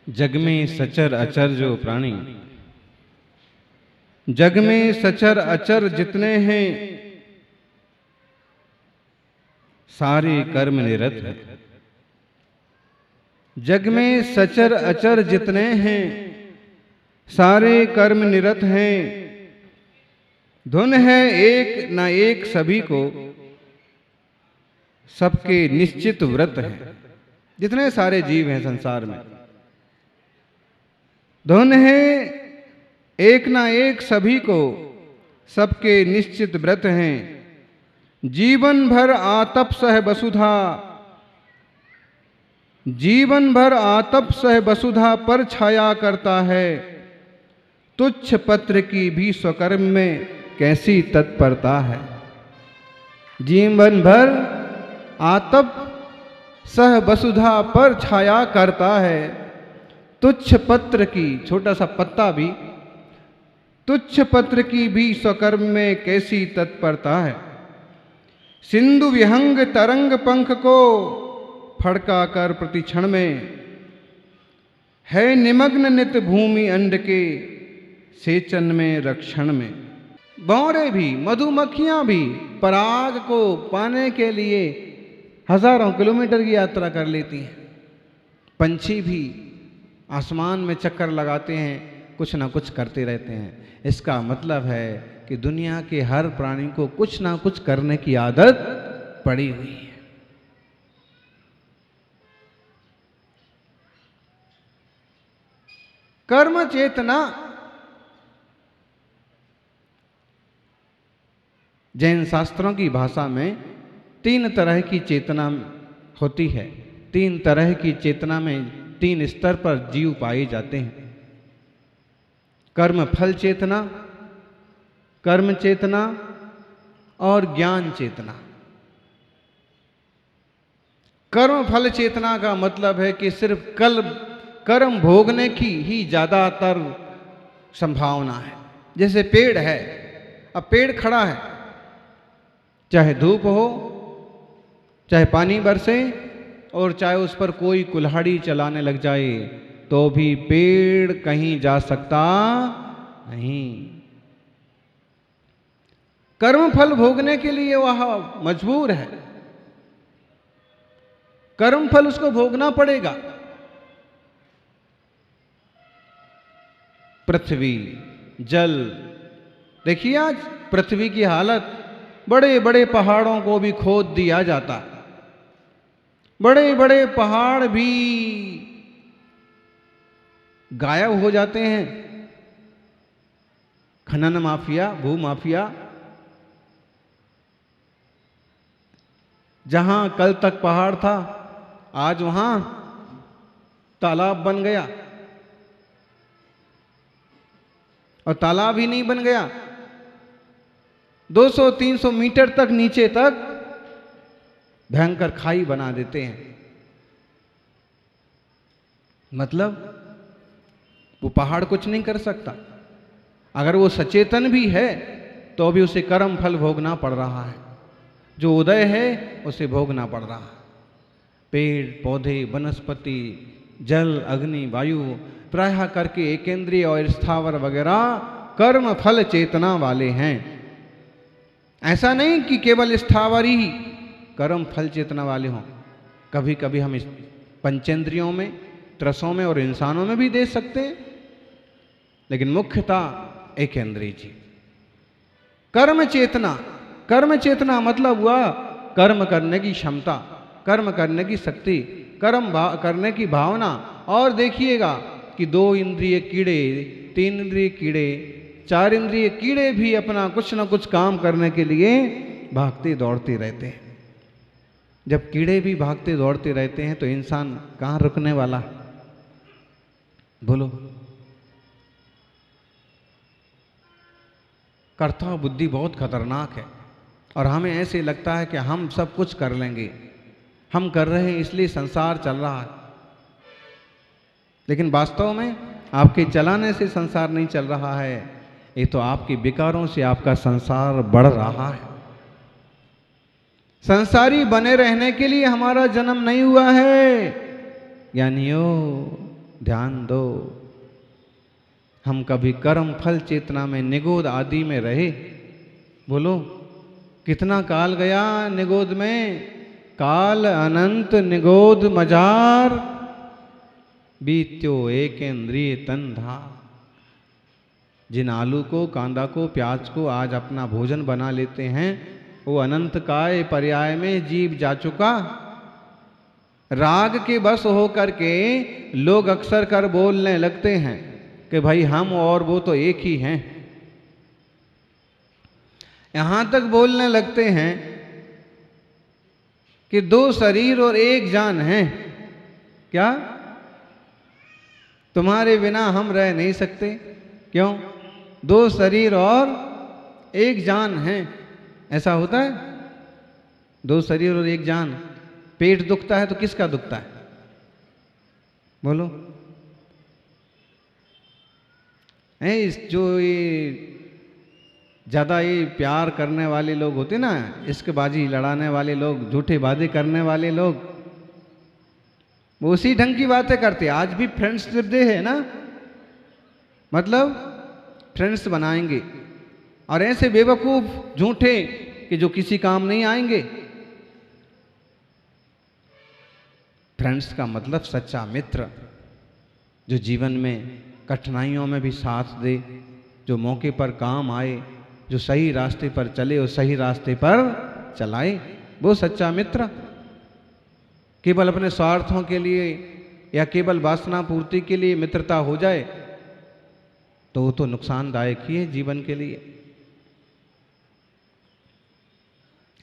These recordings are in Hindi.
जग में सचर अचर जो प्राणी, जग में सचर अचर जितने हैं सारे कर्म निरत हैं। जग में सचर अचर जितने हैं सारे कर्म निरत हैं। धुन है एक न एक सभी को, सबके निश्चित व्रत है। जितने सारे जीव हैं संसार में, धुन है एक ना एक सभी को, सबके निश्चित व्रत हैं। जीवन भर आतप सह वसुधा, जीवन भर आतप सह वसुधा पर छाया करता है। तुच्छ पत्र की भी स्वकर्म में कैसी तत्परता है। जीवन भर आतप सह वसुधा पर छाया करता है। तुच्छ पत्र की, छोटा सा पत्ता भी, तुच्छ पत्र की भी स्वकर्म में कैसी तत्परता है। सिंधु विहंग तरंग पंख को फड़का कर प्रतिक्षण में, है निमग्न नित भूमि अंड के सेचन में रक्षण में। भौरे भी, मधुमक्खियां भी पराग को पाने के लिए हजारों किलोमीटर की यात्रा कर लेती हैं। पंछी भी आसमान में चक्कर लगाते हैं, कुछ ना कुछ करते रहते हैं। इसका मतलब है कि दुनिया के हर प्राणी को कुछ ना कुछ करने की आदत पड़ी हुई है। कर्म चेतना, जैन शास्त्रों की भाषा में 3 तरह की चेतना होती है। 3 तरह की चेतना में 3 स्तर पर जीव पाए जाते हैं। कर्म फल चेतना, कर्म चेतना और ज्ञान चेतना। कर्म फल चेतना का मतलब है कि सिर्फ कर्म भोगने की ही ज्यादातर संभावना है। जैसे पेड़ है, अब पेड़ खड़ा है, चाहे धूप हो, चाहे पानी बरसे और चाहे उस पर कोई कुल्हाड़ी चलाने लग जाए, तो भी पेड़ कहीं जा सकता नहीं। कर्म फल भोगने के लिए वह मजबूर है, कर्म फल उसको भोगना पड़ेगा। पृथ्वी, जल, देखिए आज पृथ्वी की हालत, बड़े बड़े पहाड़ों को भी खोद दिया जाता, बड़े बड़े पहाड़ भी गायब हो जाते हैं। खनन माफिया, भू माफिया, जहां कल तक पहाड़ था आज वहां तालाब बन गया, और तालाब ही नहीं बन गया, 200-300 मीटर तक नीचे तक भयंकर खाई बना देते हैं। मतलब वो पहाड़ कुछ नहीं कर सकता। अगर वो सचेतन भी है तो भी उसे कर्म फल भोगना पड़ रहा है। जो उदय है उसे भोगना पड़ रहा है। पेड़ पौधे, वनस्पति, जल, अग्नि, वायु प्रायः करके एकेंद्रीय और स्थावर वगैरह कर्म फल चेतना वाले हैं। ऐसा नहीं कि केवल स्थावर ही कर्म फल चेतना वाले हों। कभी कभी हम इस पंचेंद्रियों में, त्रसों में और इंसानों में भी दे सकते हैं, लेकिन मुख्यतः एकेंद्रीय जी। कर्म चेतना, कर्म चेतना मतलब हुआ कर्म करने की क्षमता, कर्म करने की शक्ति, कर्म करने की भावना। और देखिएगा कि 2 इंद्रिय कीड़े, 3 इंद्रिय कीड़े, 4 इंद्रिय कीड़े भी अपना कुछ न कुछ काम करने के लिए भागते दौड़ते रहते हैं। जब कीड़े भी भागते दौड़ते रहते हैं तो इंसान कहाँ रुकने वाला? बोलो। कर्ता बुद्धि बहुत खतरनाक है और हमें ऐसे लगता है कि हम सब कुछ कर लेंगे, हम कर रहे हैं इसलिए संसार चल रहा है। लेकिन वास्तव में आपके चलाने से संसार नहीं चल रहा है, ये तो आपके विकारों से आपका संसार बढ़ रहा है। संसारी बने रहने के लिए हमारा जन्म नहीं हुआ है। ज्ञानियों ध्यान दो, हम कभी कर्म फल चेतना में निगोद आदि में रहे? बोलो कितना काल गया निगोद में? काल अनंत निगोद मजार, बीत्यो एक इंद्रिय तन धा। जिन आलू को, कांदा को, प्याज को आज अपना भोजन बना लेते हैं, वो अनंत काय पर्याय में जीव जा चुका। राग के बस हो करके लोग अक्सर कर बोलने लगते हैं कि भाई हम और वो तो एक ही हैं। यहां तक बोलने लगते हैं कि दो शरीर और एक जान है। क्या? तुम्हारे बिना हम रह नहीं सकते। क्यों? दो शरीर और एक जान है। ऐसा होता है? दो शरीर और एक जान। पेट दुखता है तो किसका दुखता है? बोलो। जो ये ज्यादा ये प्यार करने वाले लोग होते ना, इश्क बाजी लड़ाने वाले लोग, झूठे वादे करने वाले लोग, वो उसी ढंग की बातें करते। आज भी फ्रेंड्स डे है ना, मतलब फ्रेंड्स बनाएंगे और ऐसे बेवकूफ झूठे कि जो किसी काम नहीं आएंगे। फ्रेंड्स का मतलब सच्चा मित्र, जो जीवन में कठिनाइयों में भी साथ दे, जो मौके पर काम आए, जो सही रास्ते पर चले और सही रास्ते पर चलाए, वो सच्चा मित्र। केवल अपने स्वार्थों के लिए या केवल वासना पूर्ति के लिए मित्रता हो जाए तो वो तो नुकसानदायक ही है जीवन के लिए।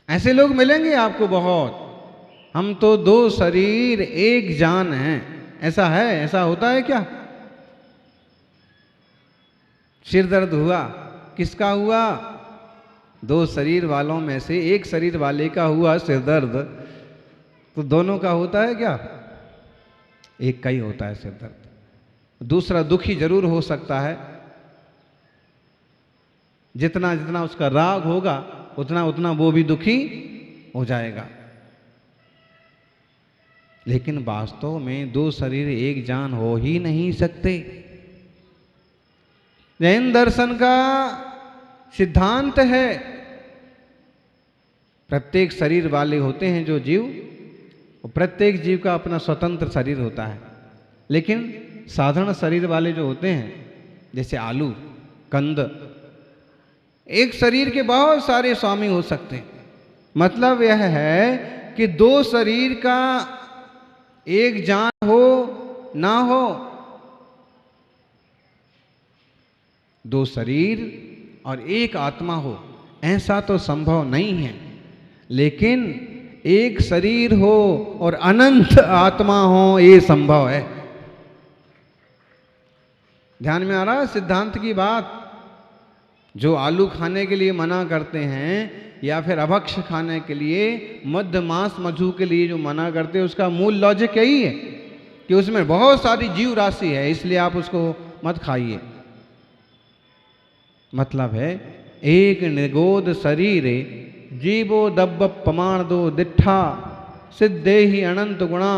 ऐसे लोग मिलेंगे आपको बहुत। हम तो दो शरीर एक जान हैं। ऐसा है? ऐसा होता है क्या? सिर दर्द हुआ, किसका हुआ? दो शरीर वालों में से एक शरीर वाले का हुआ सिर दर्द, तो दोनों का होता है क्या? एक का ही होता है सिर दर्द। दूसरा दुखी जरूर हो सकता है, जितना जितना उसका राग होगा उतना उतना वो भी दुखी हो जाएगा। लेकिन वास्तव में दो शरीर एक जान हो ही नहीं सकते। जैन दर्शन का सिद्धांत है, प्रत्येक शरीर वाले होते हैं जो जीव, और प्रत्येक जीव का अपना स्वतंत्र शरीर होता है। लेकिन साधारण शरीर वाले जो होते हैं, जैसे आलू, कंद, एक शरीर के बहुत सारे स्वामी हो सकते हैं। मतलब यह है कि दो शरीर का एक जान हो ना हो, दो शरीर और एक आत्मा हो, ऐसा तो संभव नहीं है। लेकिन एक शरीर हो और अनंत आत्मा हो, ये संभव है। ध्यान में आ रहा है सिद्धांत की बात? जो आलू खाने के लिए मना करते हैं या फिर अभक्ष खाने के लिए, मध्य मांस मधु के लिए जो मना करते हैं, उसका मूल लॉजिक यही है कि उसमें बहुत सारी जीव राशि है, इसलिए आप उसको मत खाइए। मतलब है एक निगोद शरीर जीवो दब्ब प्रमाण दो दिठा सिद्धे ही अनंत गुणा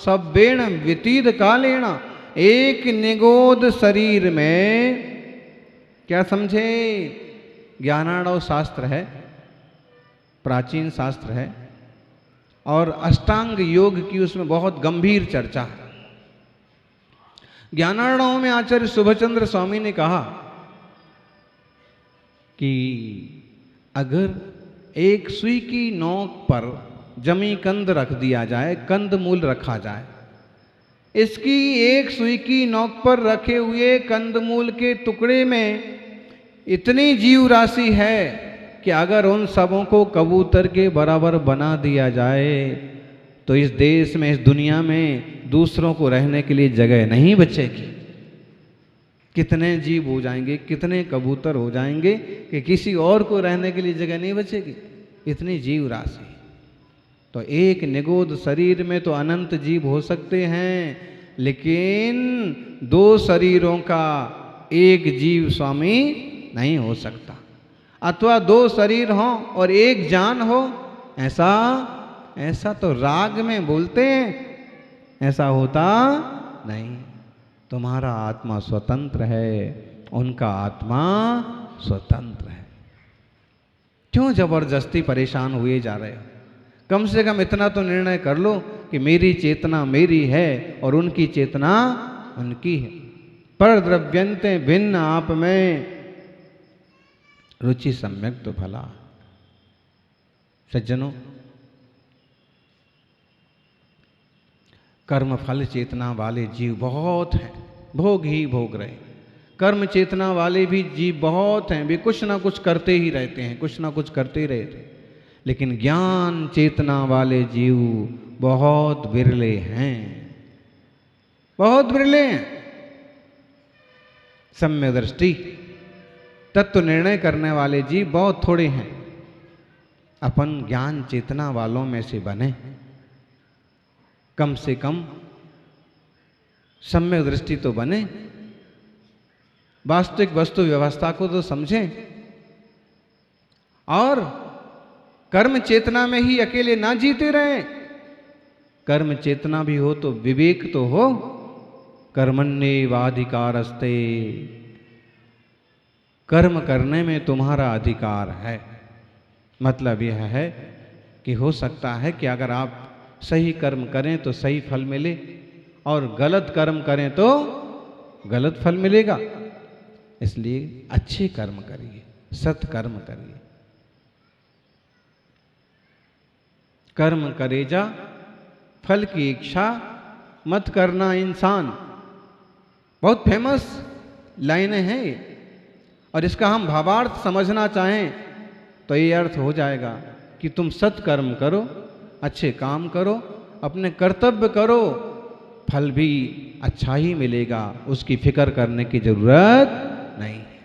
सब्बेण व्यतीत कालेण। एक निगोद शरीर में क्या समझे? ज्ञानार्णव शास्त्र है, प्राचीन शास्त्र है, और अष्टांग योग की उसमें बहुत गंभीर चर्चा है। ज्ञानार्णव में आचार्य शुभचंद्र स्वामी ने कहा कि अगर एक सुई की नोक पर जमी कंद रख दिया जाए, कंद मूल रखा जाए, इसकी एक सुई की नोक पर रखे हुए कंदमूल के टुकड़े में इतनी जीव राशि है कि अगर उन सबों को कबूतर के बराबर बना दिया जाए तो इस देश में, इस दुनिया में दूसरों को रहने के लिए जगह नहीं बचेगी। कितने जीव हो जाएंगे, कितने कबूतर हो जाएंगे कि किसी और को रहने के लिए जगह नहीं बचेगी। इतनी जीव राशि। तो एक निगोद शरीर में तो अनंत जीव हो सकते हैं, लेकिन दो शरीरों का एक जीव स्वामी नहीं हो सकता। अथवा दो शरीर हो और एक जान हो, ऐसा ऐसा तो राग में बोलते हैं, ऐसा होता नहीं। तुम्हारा आत्मा स्वतंत्र है, उनका आत्मा स्वतंत्र है। क्यों जबरदस्ती परेशान हुए जा रहे हो? कम से कम इतना तो निर्णय कर लो कि मेरी चेतना मेरी है और उनकी चेतना उनकी है। पर द्रव्यंते भिन्न आप में रुचि सम्यक तो भला। सज्जनों, कर्म फल चेतना वाले जीव बहुत हैं, भोग ही भोग रहे। कर्म चेतना वाले भी जीव बहुत हैं, वे कुछ ना कुछ करते ही रहते हैं, कुछ ना कुछ करते ही रहते हैं। लेकिन ज्ञान चेतना वाले जीव बहुत विरले हैं, बहुत विरले हैं। सम्यक दृष्टि तत्व निर्णय करने वाले जीव बहुत थोड़े हैं। अपन ज्ञान चेतना वालों में से बने, कम से कम सम्यक दृष्टि तो बने, वास्तविक वस्तु व्यवस्था को तो समझें। और कर्म चेतना में ही अकेले ना जीते रहें। कर्म चेतना भी हो तो विवेक तो हो। कर्मण्येवाधिकारस्ते, कर्म करने में तुम्हारा अधिकार है। मतलब यह है कि हो सकता है कि अगर आप सही कर्म करें तो सही फल मिले, और गलत कर्म करें तो गलत फल मिलेगा। इसलिए अच्छे कर्म करिए, सत्कर्म करिए। कर्म करे जा, फल की इच्छा मत करना इंसान। बहुत फेमस लाइनें हैं ये, और इसका हम भावार्थ समझना चाहें तो ये अर्थ हो जाएगा कि तुम सत्कर्म करो, अच्छे काम करो, अपने कर्तव्य करो, फल भी अच्छा ही मिलेगा, उसकी फिक्र करने की जरूरत नहीं है।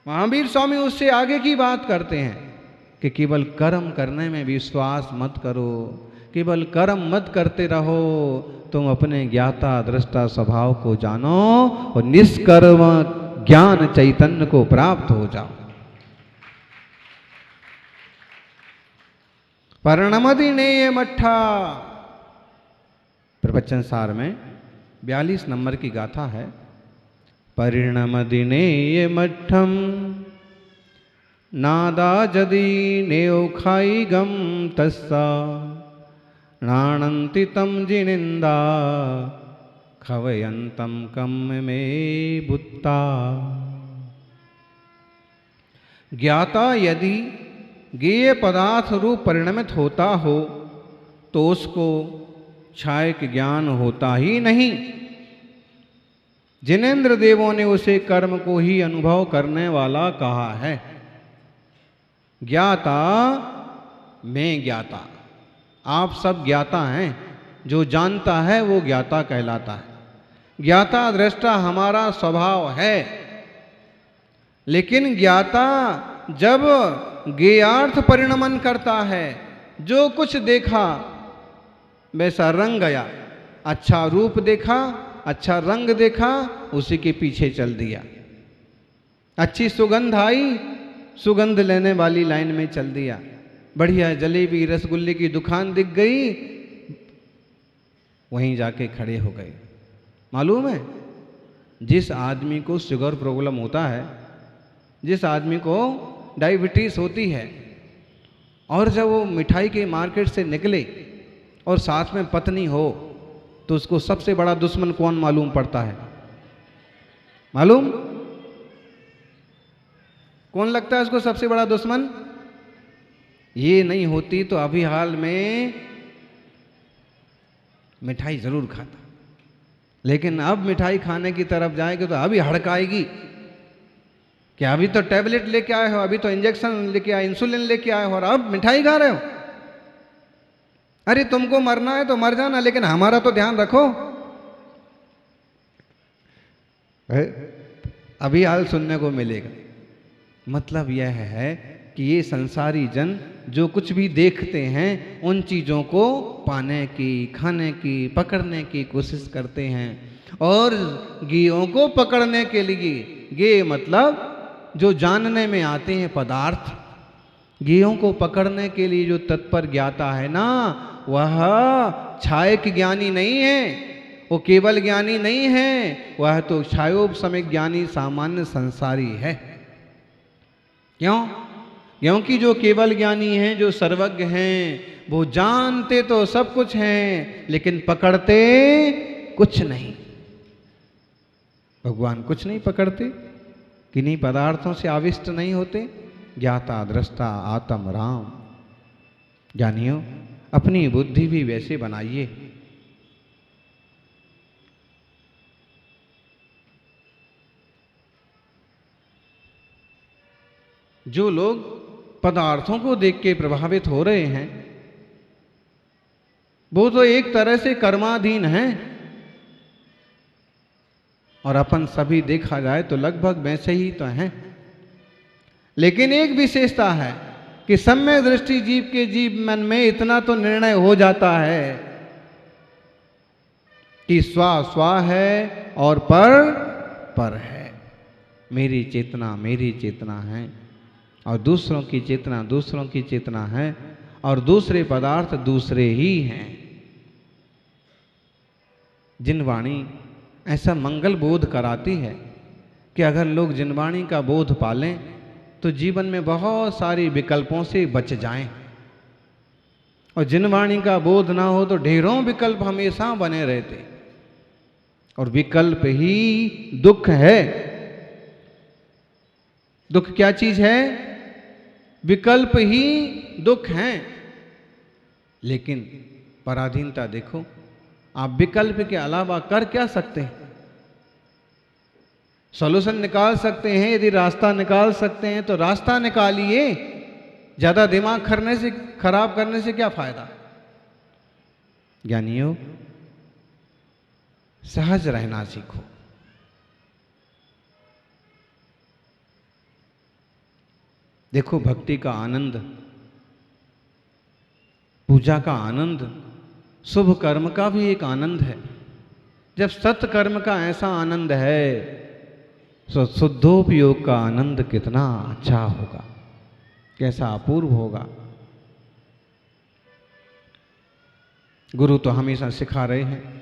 महावीर स्वामी उससे आगे की बात करते हैं कि केवल कर्म करने में विश्वास मत करो, केवल कर्म मत करते रहो, तुम अपने ज्ञाता दृष्टा स्वभाव को जानो और निष्कर्म ज्ञान चैतन्य को प्राप्त हो जाओ। परिणमति नेय मठा, प्रवचन सार में 42 नंबर की गाथा है। परिणमति नेय मठम नादा जदि नेओ खाई गम तस्सा नाणंति तम जिनिंदा खवयंतम कम में बुत्ता। ज्ञाता यदि ज्ञेय पदार्थ रूप परिणमित होता हो तो उसको क्षयक ज्ञान होता ही नहीं। जिनेन्द्र देवों ने उसे कर्म को ही अनुभव करने वाला कहा है। ज्ञाता मैं ज्ञाता, आप सब ज्ञाता हैं। जो जानता है वो ज्ञाता कहलाता है। ज्ञाता दृष्टा हमारा स्वभाव है, लेकिन ज्ञाता जब ज्ञेयार्थ परिणमन करता है, जो कुछ देखा वैसा रंग गया, अच्छा रूप देखा, अच्छा रंग देखा, उसी के पीछे चल दिया। अच्छी सुगंध आई, सुगंध लेने वाली लाइन में चल दिया। बढ़िया जलेबी रसगुल्ले की दुकान दिख गई, वहीं जाके खड़े हो गए। मालूम है, जिस आदमी को शुगर प्रॉब्लम होता है, जिस आदमी को डायबिटीज होती है, और जब वो मिठाई के मार्केट से निकले और साथ में पत्नी हो, तो उसको सबसे बड़ा दुश्मन कौन मालूम पड़ता है? मालूम कौन लगता है उसको सबसे बड़ा दुश्मन? ये नहीं होती तो अभी हाल में मिठाई जरूर खाता, लेकिन अब मिठाई खाने की तरफ जाएगी तो अभी हड़काएगी कि अभी तो टैबलेट लेके आए हो, अभी तो इंजेक्शन लेके आए, इंसुलिन लेके आए हो, और अब मिठाई खा रहे हो। अरे तुमको मरना है तो मर जाना, लेकिन हमारा तो ध्यान रखो। अभी हाल सुनने को मिलेगा। मतलब यह है कि ये संसारी जन जो कुछ भी देखते हैं, उन चीज़ों को पाने की, खाने की, पकड़ने की कोशिश करते हैं। और ज्ञेयों को पकड़ने के लिए, ज्ञेय मतलब जो जानने में आते हैं पदार्थ, ज्ञेयों को पकड़ने के लिए जो तत्पर ज्ञाता है ना, वह छायक ज्ञानी नहीं है, वो केवल ज्ञानी नहीं है, वह तो छायोपशमिक ज्ञानी सामान्य संसारी है। क्यों? क्योंकि जो केवल ज्ञानी हैं, जो सर्वज्ञ हैं, वो जानते तो सब कुछ हैं लेकिन पकड़ते कुछ नहीं। भगवान कुछ नहीं पकड़ते, किन्हीं पदार्थों से आविष्ट नहीं होते। ज्ञाता दृष्टा आत्म राम। ज्ञानियों, अपनी बुद्धि भी वैसे बनाइए। जो लोग पदार्थों को देख के प्रभावित हो रहे हैं, वो तो एक तरह से कर्माधीन हैं, और अपन सभी देखा जाए तो लगभग वैसे ही तो हैं। लेकिन एक विशेषता है कि सम्यक दृष्टि जीव के जीव मन में इतना तो निर्णय हो जाता है कि स्वा स्वा है और पर है। मेरी चेतना है और दूसरों की चेतना है और दूसरे पदार्थ दूसरे ही हैं। जिनवाणी ऐसा मंगल बोध कराती है कि अगर लोग जिनवाणी का बोध पालें तो जीवन में बहुत सारी विकल्पों से बच जाएं, और जिनवाणी का बोध ना हो तो ढेरों विकल्प हमेशा बने रहते, और विकल्प ही दुख है। दुख क्या चीज है? विकल्प ही दुख है। लेकिन पराधीनता देखो, आप विकल्प के अलावा कर क्या सकते हैं? सॉल्यूशन निकाल सकते हैं, यदि रास्ता निकाल सकते हैं तो रास्ता निकालिए। ज्यादा दिमाग खराब करने से क्या फायदा? ज्ञानियों, सहज रहना सीखो। देखो, भक्ति का आनंद, पूजा का आनंद, शुभ कर्म का भी एक आनंद है। जब सत्कर्म का ऐसा आनंद है तो शुद्धोपयोग का आनंद कितना अच्छा होगा, कैसा अपूर्व होगा। गुरु तो हमेशा सिखा रहे हैं,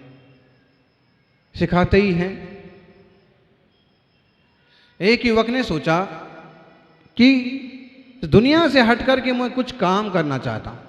सिखाते ही हैं। एक युवक ने सोचा कि दुनिया से हट करके मैं कुछ काम करना चाहता हूं।